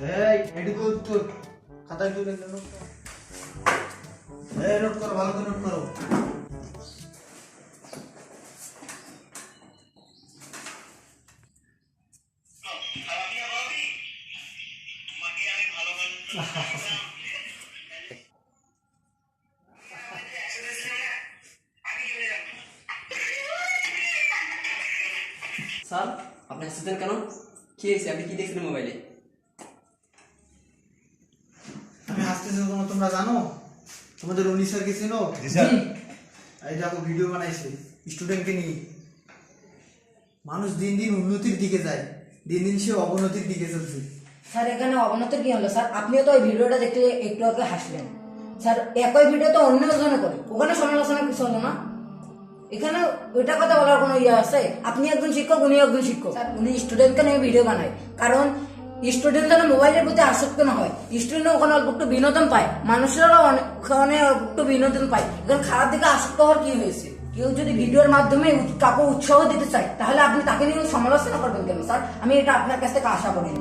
এই এদিকে উত্তর খাতায় তুলে নোট করো। এই নোট করো, ভালো করে নোট করো। স্যার আপনি হাসতেছেন কেন? কি হয়েছে? আপনি কি দেখছেন মোবাইলে? আমি হাসতেছি তোমরা জানো? তোমাদের উনি স্যার কি চিনো? জি স্যার। এই দেখো ভিডিও বানাইছে স্টুডেন্টকে নিয়ে। মানুষ দিন দিন উন্নতির দিকে যায়, দিন দিন সে অবনতির দিকে চলছে। স্যার এখানে অবনতির কি হলো স্যার? আপনিও তো ওই ভিডিওটা দেখতে একটু আগে হাসলেন স্যার। একই ভিডিও তো অন্য জনে করে, ওখানে সমালোচনা কিছু হলো না। এখানে ওইটা কথা বলার কোনো ইয়ে আছে? আপনি একজন শিক্ষক, উনি একজন শিক্ষক। স্যার উনি স্টুডেন্টকে নিয়ে ভিডিও বানায়, কারণ স্টুডেন্ট যেন মোবাইলের প্রতি আসক্ত না হয়। স্টুডেন্ট ওখানে অল্প একটু বিনোদন পায়, মানুষেরাও ওখানে অল্প একটু বিনোদন পায়। এখানে খারাপ দিকে আসক্ত হওয়ার কি হয়েছে? কেউ যদি ভিডিওর মাধ্যমে কাউকে উৎসাহ দিতে চায়, তাহলে আপনি তাকে নিয়ে সমালোচনা করবেন কেন স্যার? আমি এটা আপনার কাছ থেকে আশা করি।